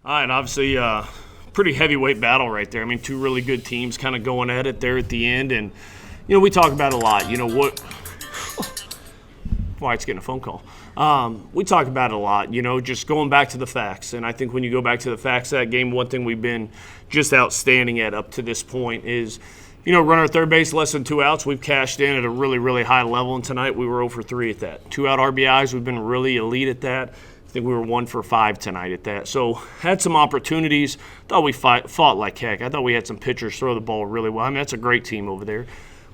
All right, obviously, pretty heavyweight battle right there. I mean, two really good teams kind of going at it there at the end. And, we talk about it a lot. Wyatt's getting a phone call. We talk about it a lot, just going back to the facts. And I think when you go back to the facts of that game, one thing we've been just outstanding at up to this point is, run our third base, less than 2 outs. We've cashed in at a really, really high level. And tonight we were 0 for 3 at that. 2-out RBIs, we've been really elite at that. I think we were 1 for 5 tonight at that. So had some opportunities. Thought we fought like heck. I thought we had some pitchers throw the ball really well. I mean, that's a great team over there.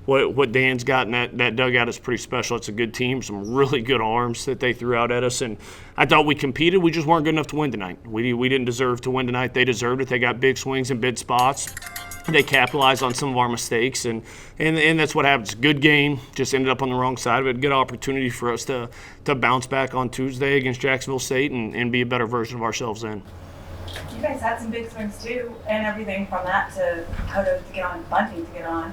What Dan's got in that dugout is pretty special. It's a good team, some really good arms that they threw out at us. And I thought we competed. We just weren't good enough to win tonight. We didn't deserve to win tonight. They deserved it. They got big swings and big spots. They capitalized on some of our mistakes, and that's what happens. Good game, just ended up on the wrong side of it. Good opportunity for us to bounce back on Tuesday against Jacksonville State and be a better version of ourselves then. You guys had some big swings too, and everything from that to how to get on, bunting to get on.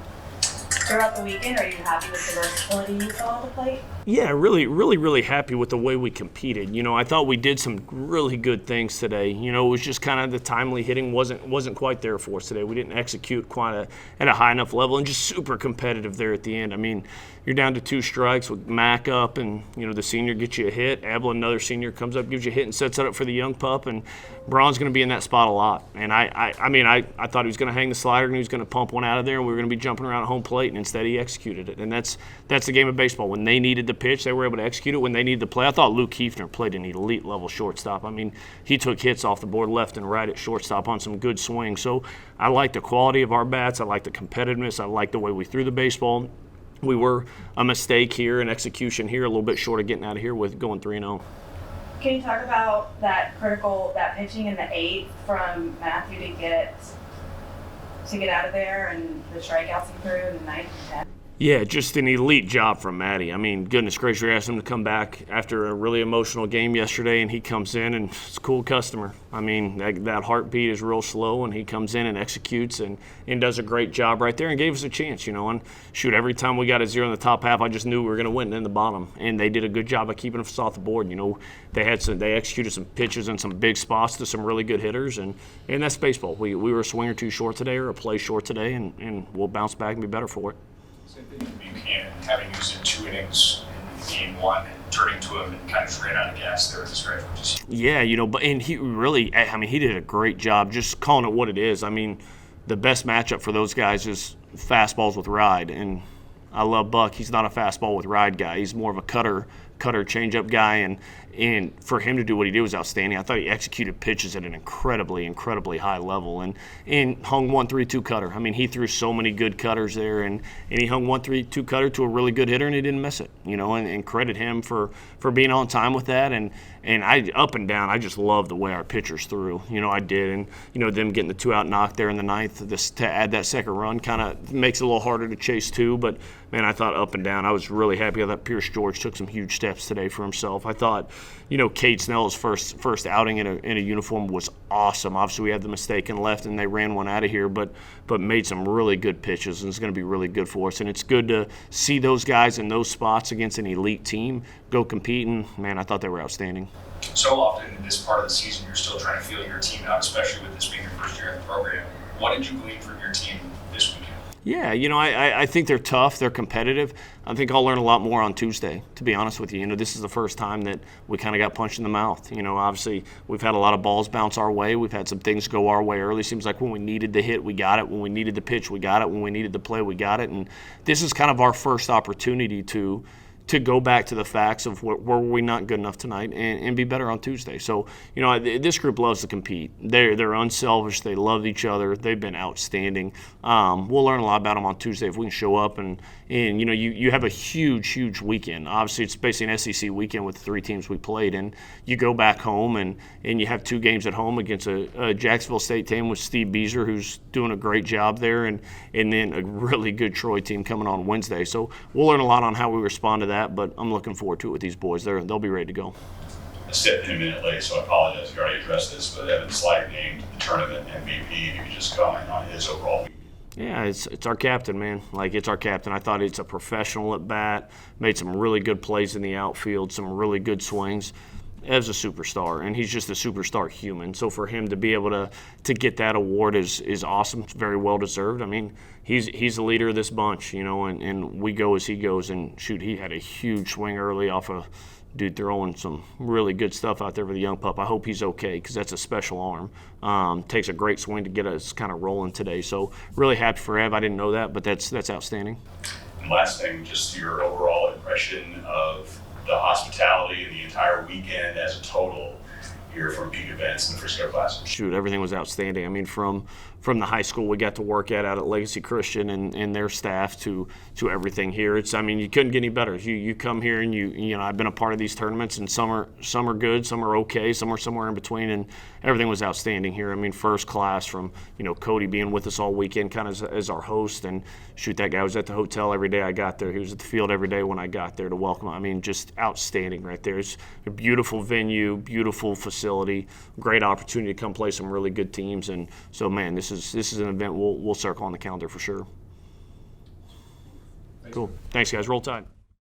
Throughout the weekend, are you happy with the versatility you saw on the plate? Yeah, really, really, really happy with the way we competed. I thought we did some really good things today. It was just kind of the timely hitting wasn't quite there for us today. We didn't execute quite at a high enough level, and just super competitive there at the end. I mean, you're down to 2 strikes with Mack up, and the senior gets you a hit. Abel, another senior, comes up, gives you a hit, and sets it up for the young pup. And Braun's going to be in that spot a lot. And I thought he was going to hang the slider and he was going to pump one out of there, and we were going to be jumping around at home plate, and instead he executed it. And that's the game of baseball. When they needed the pitch, they were able to execute it. When they needed to play, I thought Luke Hefner played an elite level shortstop. I mean, he took hits off the board left and right at shortstop on some good swings. So I like the quality of our bats. I like the competitiveness. I like the way we threw the baseball. We were a mistake here, an execution here, a little bit short of getting out of here with going 3-0. Can you talk about that pitching in the 8th from Matthew to get out of there, and the strikeouts he threw in the 9th and 10th? Yeah, just an elite job from Matty. I mean, goodness gracious, we asked him to come back after a really emotional game yesterday, and he comes in, and it's a cool customer. I mean, that heartbeat is real slow, and he comes in and executes and does a great job right there and gave us a chance, And shoot, every time we got a 0 in the top half, I just knew we were going to win in the bottom. And they did a good job of keeping us off the board. They executed some pitches and some big spots to some really good hitters, and that's baseball. We were a swing or two short today or a play short today, and we'll bounce back and be better for it. Same thing with Buchanan, having used in 2 innings in game 1 and turning to him and kind of just ran out of gas there at the stretch. Yeah, and he really, he did a great job just calling it what it is. I mean, the best matchup for those guys is fastballs with ride, and I love Buck. He's not a fastball with ride guy. He's more of a cutter changeup guy, and for him to do what he did was outstanding. I thought he executed pitches at an incredibly high level and hung 1-3-2 cutter. I mean, he threw so many good cutters there, and he hung 1-3-2 cutter to a really good hitter, and he didn't miss it. And credit him for being on time with that. And I up and down, I just love the way our pitchers threw. I did, and them getting the 2-out knock there in the 9th to add that second run kind of makes it a little harder to chase too. But man, I thought up and down, I was really happy how that Pierce George took some huge steps today for himself. I thought, Cade Snell's first outing in a uniform was awesome. Obviously, we had the mistake and left, and they ran one out of here, but made some really good pitches, and it's going to be really good for us. And it's good to see those guys in those spots against an elite team go compete, and man, I thought they were outstanding. So often in this part of the season, you're still trying to feel your team out, especially with this being your first year in the program. What did you glean from your team this weekend? Yeah, I think they're tough. They're competitive. I think I'll learn a lot more on Tuesday, to be honest with you. This is the first time that we kind of got punched in the mouth. Obviously, we've had a lot of balls bounce our way. We've had some things go our way early. Seems like when we needed the hit, we got it. When we needed the pitch, we got it. When we needed the play, we got it. And this is kind of our first opportunity to go back to the facts of were we not good enough tonight and be better on Tuesday. So, this group loves to compete. They're unselfish. They love each other. They've been outstanding. We'll learn a lot about them on Tuesday if we can show up. And you have a huge weekend. Obviously, it's basically an SEC weekend with the 3 teams we played. And you go back home and you have 2 games at home against a Jacksonville State team with Steve Beazer, who's doing a great job there, and then a really good Troy team coming on Wednesday. So we'll learn a lot on how we respond to that. But I'm looking forward to it with these boys. They'll be ready to go. I stepped in a minute late, so I apologize if you already addressed this, but Evan Slider named the tournament MVP. If you could just comment on his overall. Yeah, it's our captain, man. It's our captain. I thought it's a professional at bat, made some really good plays in the outfield, some really good swings. Ev's a superstar, and he's just a superstar human. So for him to be able to get that award is awesome. It's very well deserved. I mean, he's the leader of this bunch, you know, and we go as he goes. And shoot, he had a huge swing early off of dude throwing some really good stuff out there for the young pup. I hope he's okay because that's a special arm. Takes a great swing to get us kind of rolling today. So really happy for Ev. I didn't know that, but that's outstanding. And last thing, just your overall impression of the hospitality and the entire weekend as a total here from Peak Events and the Frisco Classic. Shoot, everything was outstanding. I mean, from the high school we got to work out at Legacy Christian and their staff to everything here. I mean, you couldn't get any better. You come here and you know, I've been a part of these tournaments, and some are good, some are okay, some are somewhere in between, and everything was outstanding here. I mean, first class from, you know, Cody being with us all weekend kind of as our host, and shoot, that guy was at the hotel every day I got there. He was at the field every day when I got there to welcome him. I mean, just outstanding right there. It's a beautiful venue, beautiful facility, great opportunity to come play some really good teams, and so, man, this is an event we'll circle on the calendar for sure. Cool. Thanks, guys. Roll Tide.